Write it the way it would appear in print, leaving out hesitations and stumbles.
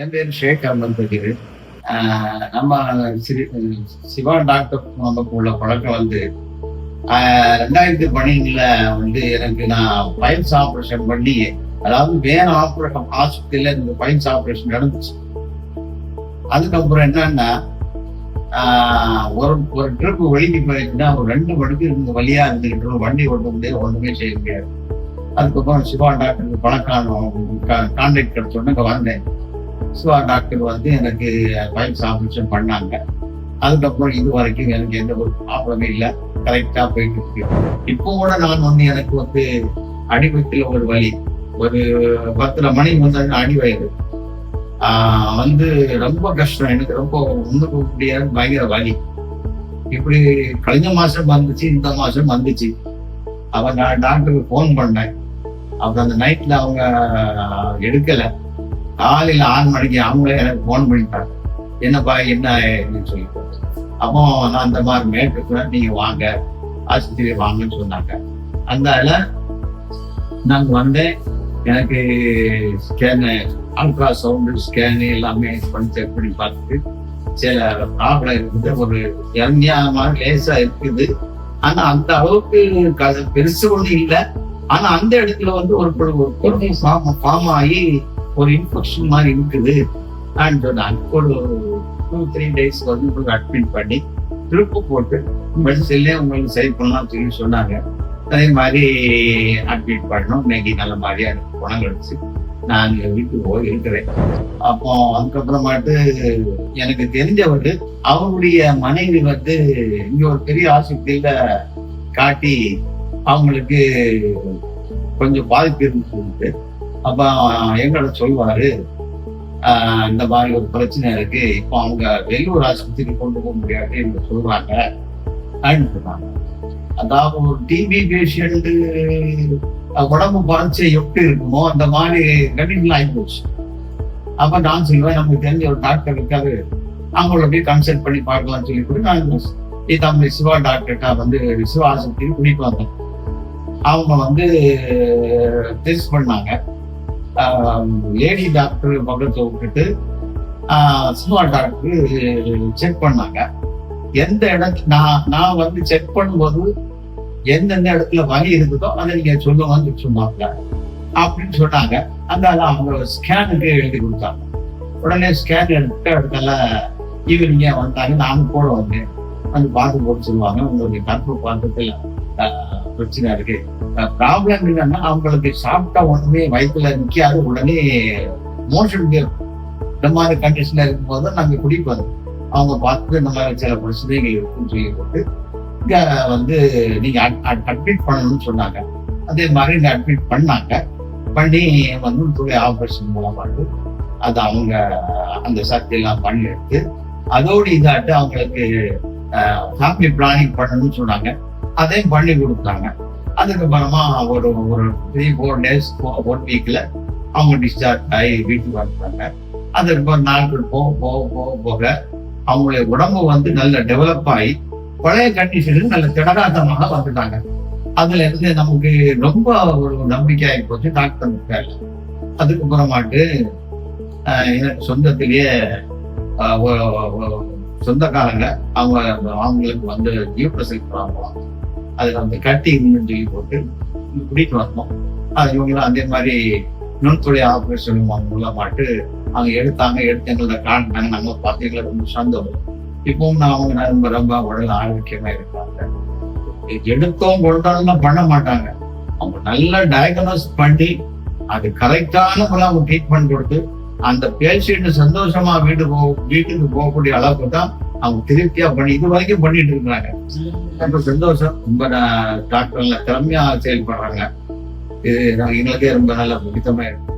என் பேர் ஷேக் அகமது பகீர். நம்ம சிவா டாக்டர் நமக்கு உள்ள பழக்கம் வந்து 2012 வந்து எனக்கு நான் பைல்ஸ் ஆப்ரேஷன் பண்ணி, அதாவது வேற ஆப்ரேஷன் ஹாஸ்பிட்டல்ல இந்த பைல்ஸ் ஆப்ரேஷன் நடந்துச்சு. அதுக்கப்புறம் என்னன்னா ஒரு ஒரு ட்ரிப் வெளிக்கு போயிருந்தா ஒரு 2 மணிக்கு இருந்து வழியா இருந்துகிட்டு வண்டி ஓட்ட முடியாது, ஒண்ணுமே செய்ய முடியாது. அதுக்கப்புறம் சிவா டாக்டருக்கு பழக்கம் கான்டாக்ட் கிடைச்சோன்னு இங்க வந்தேன். சிவா டாக்டர் வந்து எனக்கு பைல்ஸ் ஆப்ரேஷன் பண்ணாங்க. அதுக்கப்புறம் இது வரைக்கும் எனக்கு எந்த ஒரு ப்ராப்ளமே இல்லை, கரெக்டா போயிட்டு இருக்கு. இப்போ கூட நான் வந்து எனக்கு வந்து அடிவயத்துல ஒரு வலி, ஒரு 10 மணிக்கு வந்து அடி வயது வந்து ரொம்ப கஷ்டம். எனக்கு ரொம்ப ஒண்ணுக்கு முடியாது, பயங்கர வலி. இப்படி கழிஞ்ச மாசம் வந்துச்சு, இந்த மாசம் வந்துச்சு. அவன் நான் டாக்டருக்கு போன் பண்ணேன். அப்புறம் அந்த நைட்ல அவங்க எடுக்கல. காலையில 6 மணிக்கு அவங்களே எனக்கு போன் பண்ணிட்டாங்க. என்னப்பா என்ன சொல்லி. அப்போ நான் அந்த மாதிரி மேட்டுக்கு நீங்க வாங்க, ஆஸ்பத்திரி வாங்கன்னு சொன்னாங்க. அந்த நாங்க வந்தேன். எனக்கு ஸ்கேனு, அல்ட்ரா சவுண்டு ஸ்கேனு எல்லாமே பண்ணி செக் பண்ணி பார்த்துட்டு சில ப்ராப்ளம் இருக்குது, ஒரு இறங்கியா மாதிரி லேசா இருக்குது. ஆனா அந்த அளவுக்கு பெருசு ஒண்ணு இல்லை. ஆனா அந்த இடத்துல வந்து ஒரு ஃபார்ம் ஆகி ஒரு இன்ஃபெக்ஷன் மாதிரி இருக்குது சொன்னாங்க. ஒரு 2-3 days வந்து உங்களுக்கு அட்மிட் பண்ணி ட்ரிப்பு போட்டு மெடிசன்லேயே உங்களுக்கு சரி பண்ணலாம் சொல்லி சொன்னாங்க. அதே மாதிரி அட்மிட் பண்ணோம். இன்னைக்கு நல்ல மாதிரியா எனக்கு குணம் கிடைச்சு நான் வீட்டுக்கு போய் இருக்கிறேன். அப்போ அதுக்கப்புறமாட்டு எனக்கு தெரிஞ்சவர் அவருடைய மனைவி வந்து இங்க ஒரு பெரிய ஆஸ்பத்திரியில காட்டி அவங்களுக்கு கொஞ்சம் பாதிப்பு இருந்து, அப்ப எங்களை சொல்வாரு, இந்த மாதிரி ஒரு பிரச்சனை இருக்கு, இப்போ அவங்க வெளியூர் ஆஸ்பத்திரிக்கு கொண்டு போக முடியாது என்று சொல்றாங்க அப்படின்னு சொன்னாங்க. அதாவது ஒரு டிபி பேஷண்ட் உடம்பு பாதிச்சு எப்படி இருக்குமோ அந்த மாதிரி கண்டினியூ ஆகி போச்சு. அப்ப நான் சொல்லுவேன், நமக்கு தெரிஞ்ச ஒரு டாக்டர் இருக்காரு, அவங்கள போய் கன்சல்ட் பண்ணி பார்க்கலாம்னு சொல்லி கூட நான் நம்ம சிவா டாக்டர்கிட்ட வந்து சிவா ஆஸ்பத்திரி கூட்டிட்டு வந்தேன். அவங்க வந்து டெஸ்ட் பண்ணாங்க. லேடி டாக்டர் பக்கத்துல விட்டுட்டு சிவா டாக்டர் செக் பண்ணாங்க. எந்த இடத்துல நான் வந்து செக் பண்ணும்போது எந்தெந்த இடத்துல வலி இருக்குதோ அதை நீங்க சொல்லுவான்னு சொன்னாங்க அப்படின்னு சொன்னாங்க. அதனால அவங்க ஸ்கேனுக்கு எழுதி கொடுத்தாங்க. உடனே ஸ்கேன் எடுத்து இடத்துல ஈவினிங்க வந்தாங்க. நானும் கூட வந்தேன். வந்து பார்த்து போட்டு சொல்லுவாங்க, உங்களுக்கு கற்பு பார்த்ததுல பிரச்சனை இருக்கு. ப்ராப்ளம் என்னன்னா அவங்களுக்கு சாப்பிட்டா ஒண்ணுமே வயிற்றுல நிக்காது, உடனே மோஷன் இந்த மாதிரி கண்டிஷன்ல இருக்கும்போது நாங்க குடிக்கு வந்தோம். அவங்க பார்த்து இந்த மாதிரி சில பிரச்சனைகள் இருக்குன்னு சொல்லி போட்டு இங்க வந்து நீங்க அட்மிட் பண்ணணும்னு சொன்னாங்க. அதே மாதிரி இங்க அட்மிட் பண்ணாங்க. பண்ணி வந்து ஆபரேஷன் மூலமாட்டு அது அவங்க அந்த சக்தி எல்லாம் பண்ணி எடுத்து அதோடு இதாட்டு அவங்களுக்கு ஃபேமிலி பிளானிங் பண்ணணும்னு சொன்னாங்க. அதையும் பண்ணி கொடுத்தாங்க. அதுக்கப்புறமா ஒரு 3-4 days 1 weekல அவங்க டிஸ்சார்ஜ் ஆகி வீட்டுக்கு வந்துட்டாங்க. அதுக்கப்புறம் நாட்கள் போக அவங்களுடைய உடம்பு வந்து நல்ல டெவலப் ஆகி பழைய கண்டிஷனுக்கு நல்ல திடகாத்தமாக வந்துட்டாங்க. அதுல இருந்து நமக்கு ரொம்ப ஒரு நம்பிக்கை ஆகி போச்சு டாக்டர் மேல. அதுக்கப்புறமாட்டு எனக்கு சொந்தத்திலேயே சொந்தக்காரங்க அவங்களுக்கு வந்து யூட்ரஸில் ப்ராப்ளம், அது வந்து கட்டி இருந்துன்னு சொல்லி போட்டு கூட்டிட்டு வந்தோம். அது இவங்களும் அதே மாதிரி நுண்துளை ஆப்ரேஷன் மூலமாட்டு அவங்க எடுத்தாங்க. எங்களோட காட்டினாங்க. நம்ம பார்த்தீங்களா ரொம்ப சந்தோஷம். இப்பவும் அவங்க ரொம்ப உடல் ஆரோக்கியமா இருக்காங்க. எடுத்தோம் கொண்டோம்லாம் பண்ண மாட்டாங்க. அவங்க நல்லா டயக்னோஸ் பண்ணி அது கரெக்டான முறை அவங்க ட்ரீட்மெண்ட் கொடுத்து அந்த பேஷண்ட் சந்தோஷமா வீட்டுக்கு போகக்கூடிய அளவுக்கு தான் அவங்க திருப்தியா பண்ணி இது வரைக்கும் பண்ணிட்டு இருக்கிறாங்க. ரொம்ப சந்தோஷம். ரொம்ப டாக்டர்ல திறமையா செயல்படுறாங்க. இது எங்களுக்கே ரொம்ப நல்ல பிடித்தமா இருக்கு.